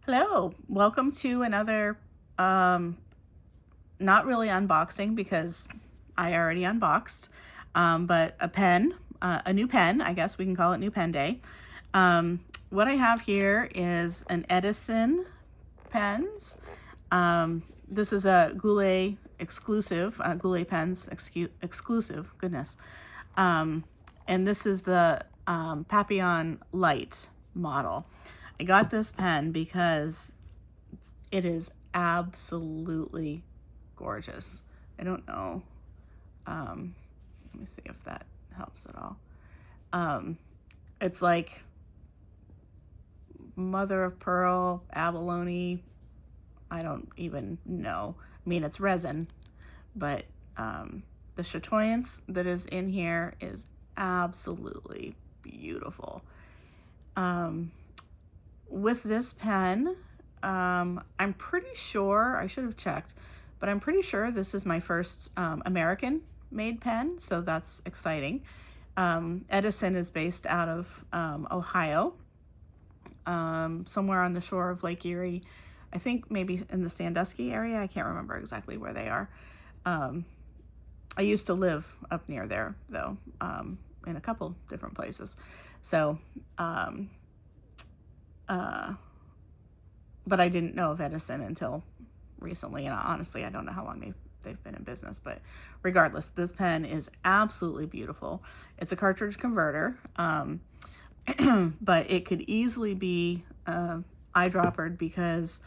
Hello, welcome to another, not really unboxing because I already unboxed, but a new pen, I guess we can call it New Pen Day. What I have here is an Edison pens. This is a Goulet exclusive, Goulet pens exclusive, goodness. And this is the Papillon Light model. I got this pen because it is absolutely gorgeous. I don't know. Let me see if that helps at all. It's like mother of pearl, abalone. I don't even know. I mean, it's resin, but the chatoyance that is in here is absolutely beautiful. With this pen, I'm pretty sure, I should have checked, but I'm pretty sure this is my first American made pen, so that's exciting. Edison is based out of Ohio, somewhere on the shore of Lake Erie. I think maybe in the Sandusky area. I can't remember exactly where they are. I used to live up near there, though, in a couple different places. So, but I didn't know of Edison until recently, and honestly, I don't know how long they've been in business. But regardless, this pen is absolutely beautiful. It's a cartridge converter, but it could easily be eyedroppered because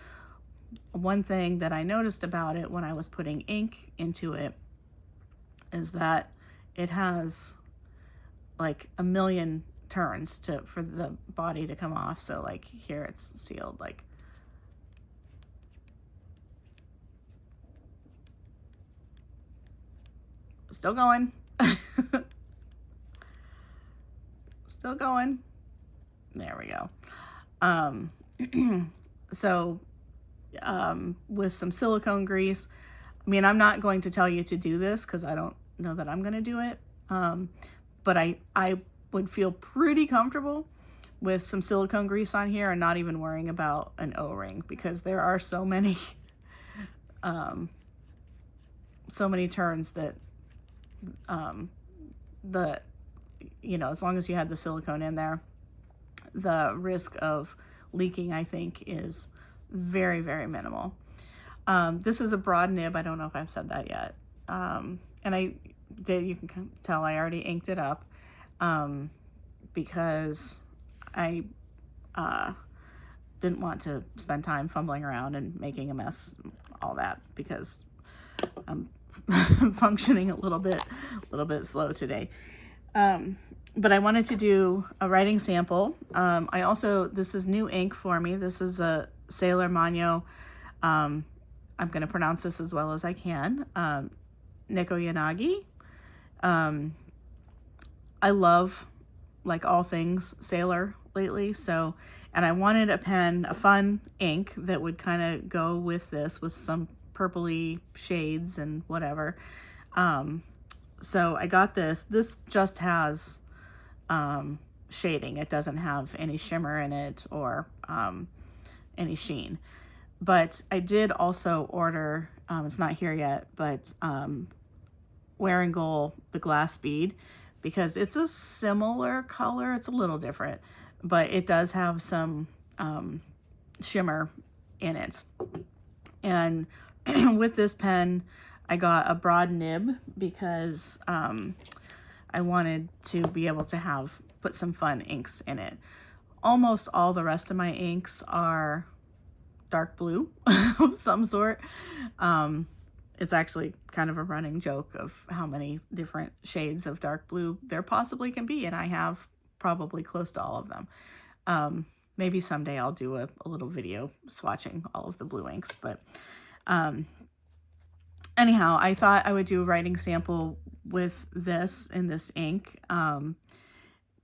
one thing that I noticed about it when I was putting ink into it is that it has like a million turns for the body to come off. So like here it's sealed, like still going. Still going. There we go. So with some silicone grease, I mean, I'm not going to tell you to do this because I don't know that I'm going to do it. But I would feel pretty comfortable with some silicone grease on here and not even worrying about an O-ring, because there are so many turns that as long as you had the silicone in there, the risk of leaking, I think, is very, very minimal. This is a broad nib. I don't know if I've said that yet. And you can tell I already inked it up because I didn't want to spend time fumbling around and making a mess, all that, because I'm functioning a little bit slow today. But I wanted to do a writing sample. This is new ink for me. This is a Sailor Mano. I'm going to pronounce this as well as I can. Neko Yanagi. I love, like, all things Sailor lately. So, and I wanted a fun ink that would kind of go with this, with some purpley shades and whatever. So I got this. This just has shading. It doesn't have any shimmer in it or any sheen. But I did also order, it's not here yet, but Wearing Gold, the glass bead, because it's a similar color. It's a little different, but it does have some shimmer in it. And with this pen, I got a broad nib because I wanted to be able to put some fun inks in it. Almost all the rest of my inks are dark blue of some sort. It's actually kind of a running joke of how many different shades of dark blue there possibly can be, and I have probably close to all of them. Maybe someday I'll do a little video swatching all of the blue inks, but anyhow, I thought I would do a writing sample with this in this ink,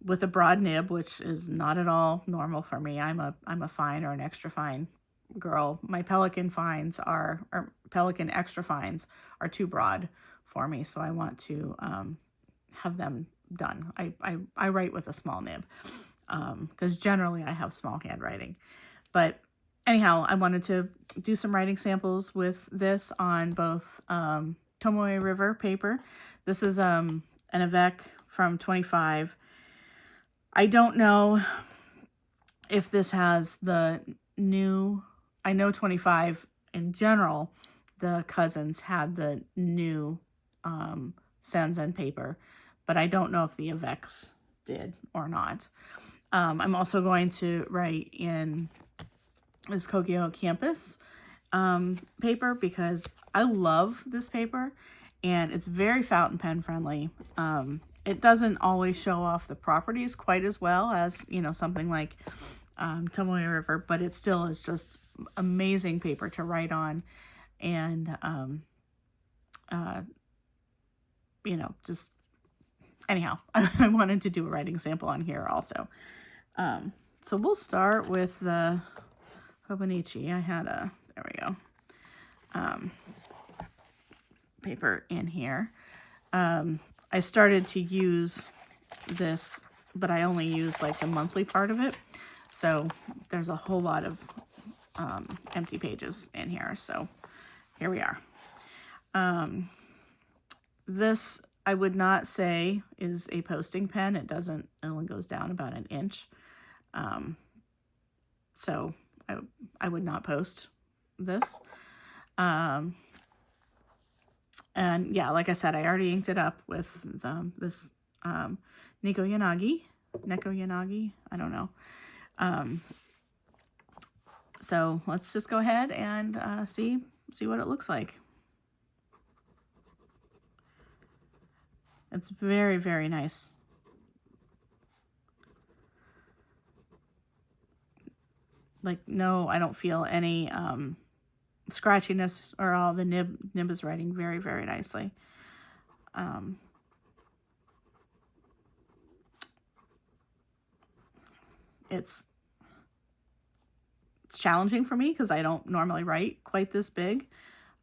with a broad nib, which is not at all normal for me. I'm a fine or an extra fine girl. My Pelican Pelican extra fines are too broad for me, so I want to have them done. I write with a small nib because generally I have small handwriting, but anyhow, I wanted to do some writing samples with this on both Tomoe River paper. This is an Avec from 25. I don't know if this has the new, I know 25 in general, the cousins had the new Sanzen paper, but I don't know if the Avecs did or not. I'm also going to write in this Kogyo Campus paper because I love this paper and it's very fountain pen friendly. It doesn't always show off the properties quite as well as, you know, something like Tomoe River, but it still is just amazing paper to write on. And, you know, just anyhow, I wanted to do a writing sample on here also. So we'll start with the Hobonichi. I had a, there we go, paper in here. I started to use this, but I only use like the monthly part of it. So there's a whole lot of empty pages in here. So here we are. This I would not say is a posting pen. It doesn't, it only goes down about an inch. So I would not post this. And yeah, like I said, I already inked it up with this Neko Yanagi, I don't know. So let's just go ahead and see what it looks like. It's very, very nice. Like, no, I don't feel any scratchiness or all. The nib is writing very, very nicely. It's challenging for me because I don't normally write quite this big,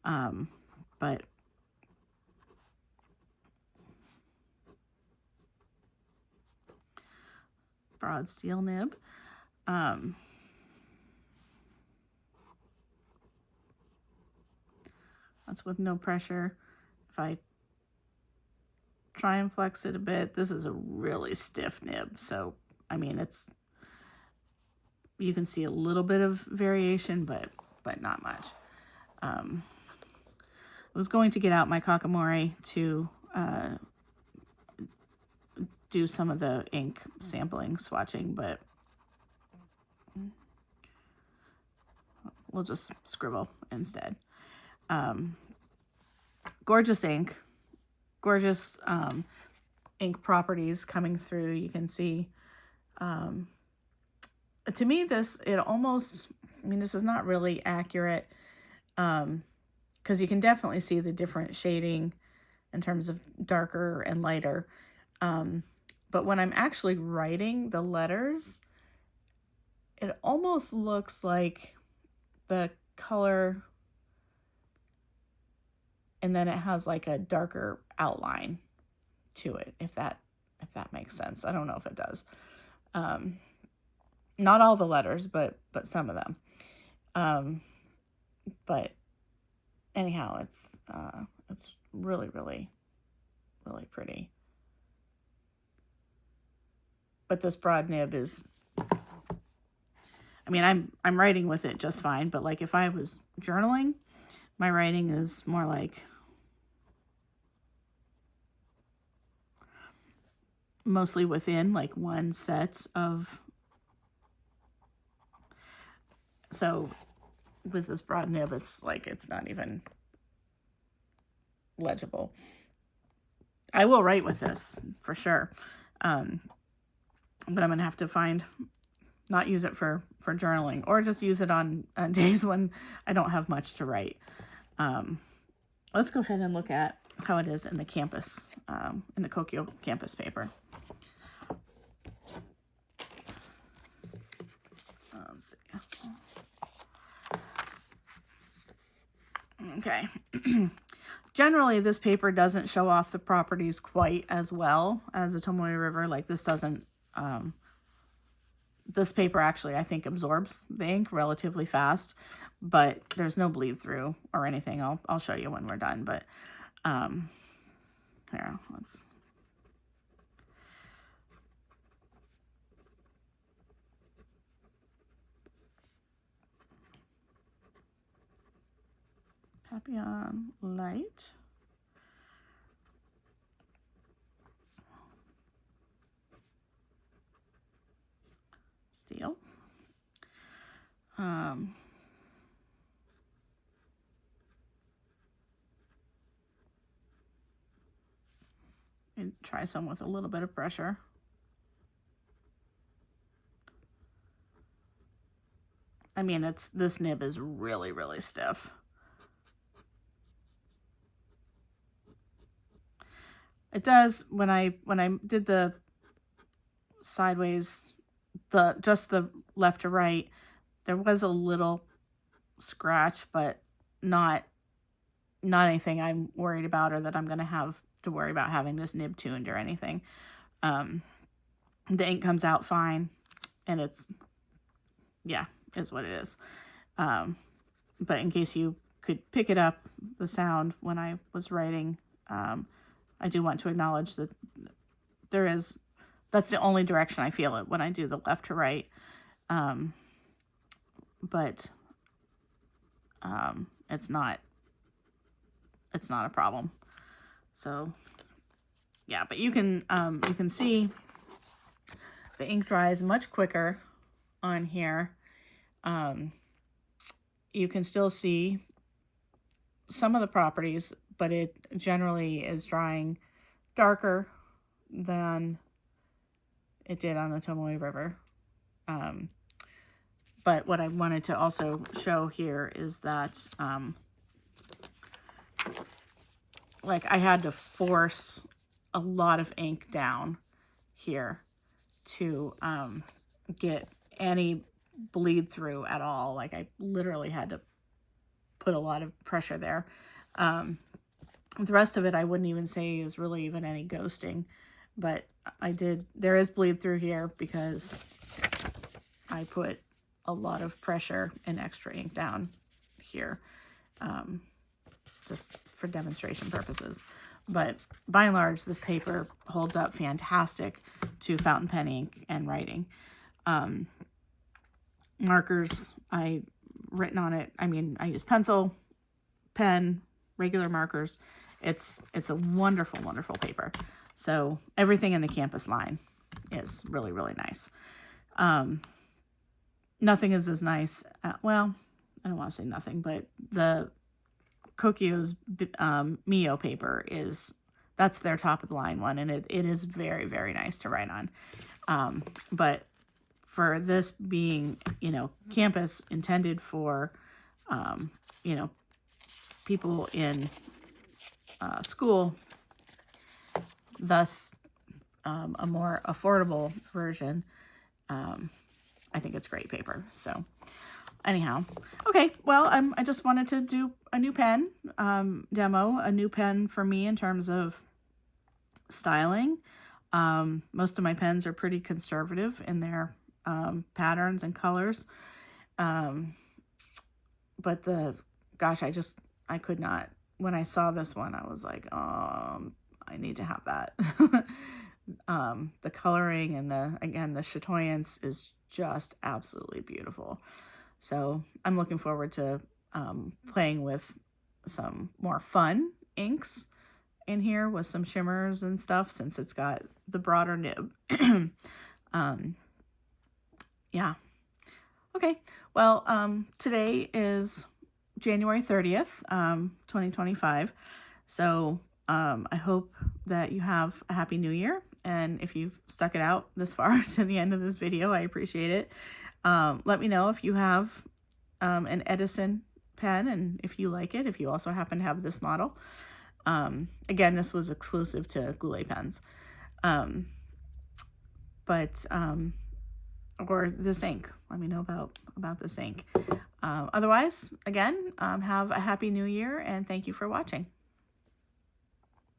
but broad steel nib. That's with no pressure. If I try and flex it a bit, this is a really stiff nib. So, I mean, it's, you can see a little bit of variation, but not much. I was going to get out my Kakamori to do some of the ink sampling, swatching, but we'll just scribble instead. Gorgeous ink, gorgeous ink properties coming through. You can see, to me, it almost, I mean, this is not really accurate, because you can definitely see the different shading in terms of darker and lighter. But when I'm actually writing the letters, it almost looks like the color, and then it has like a darker outline to it, if that makes sense. I don't know if it does. Not all the letters, but some of them. But anyhow, it's really, really, really pretty. But this broad nib is, I mean, I'm writing with it just fine, but like if I was journaling, my writing is more like mostly within like one set of, so with this broad nib, it's like, it's not even legible. I will write with this for sure. But I'm going to have to not use it for journaling, or just use it on days when I don't have much to write. Let's go ahead and look at how it is in the campus, in the Kogyo campus paper. Let's see. Okay. Generally, this paper doesn't show off the properties quite as well as the Tomoe River. Like, this doesn't this paper actually, I think, absorbs the ink relatively fast, but there's no bleed through or anything. I'll show you when we're done, but here, let's... Papillon Light. Steel. And try some with a little bit of pressure. I mean, this nib is really, really stiff. It does, when I did the sideways, just the left to right, there was a little scratch, but not anything I'm worried about, or that I'm going to have to worry about having this nib tuned or anything. The ink comes out fine, and it's, yeah, is what it is. But in case you could pick it up, the sound when I was writing, I do want to acknowledge that that's the only direction I feel it, when I do the left to right. But it's not a problem. So yeah, but you can see the ink dries much quicker on here. You can still see some of the properties, but it generally is drying darker than it did on the Tomoe River. But what I wanted to also show here is that, like, I had to force a lot of ink down here to get any bleed through at all. Like, I literally had to put a lot of pressure there. The rest of it I wouldn't even say is really even any ghosting, but there is bleed through here because I put a lot of pressure and extra ink down here, just for demonstration purposes. But by and large, this paper holds up fantastic to fountain pen ink and writing. Markers, I written on it. I mean, I use pencil, pen, regular markers. It's a wonderful, wonderful paper. So everything in the campus line is really, really nice. Nothing is as nice. Well, I don't want to say nothing, but the Kokio's Mio paper that's their top of the line one, and it is very, very nice to write on. But for this being, campus, intended for, people in school, thus a more affordable version, I think it's great paper. So anyhow, okay, well, I just wanted to do a new pen demo, a new pen for me in terms of styling. Most of my pens are pretty conservative in their patterns and colors. But I could not, when I saw this one, I was like, I need to have that. The coloring and the chatoyance is just absolutely beautiful. So I'm looking forward to playing with some more fun inks in here with some shimmers and stuff, since it's got the broader nib. Yeah. Okay. Well, today is January 30th, 2025. So I hope that you have a happy new year. And if you've stuck it out this far to the end of this video, I appreciate it. Let me know if you have an Edison pen and if you like it, if you also happen to have this model. Again, this was exclusive to Goulet pens. Or this ink. Let me know about this ink. Otherwise, again, have a happy new year, and thank you for watching.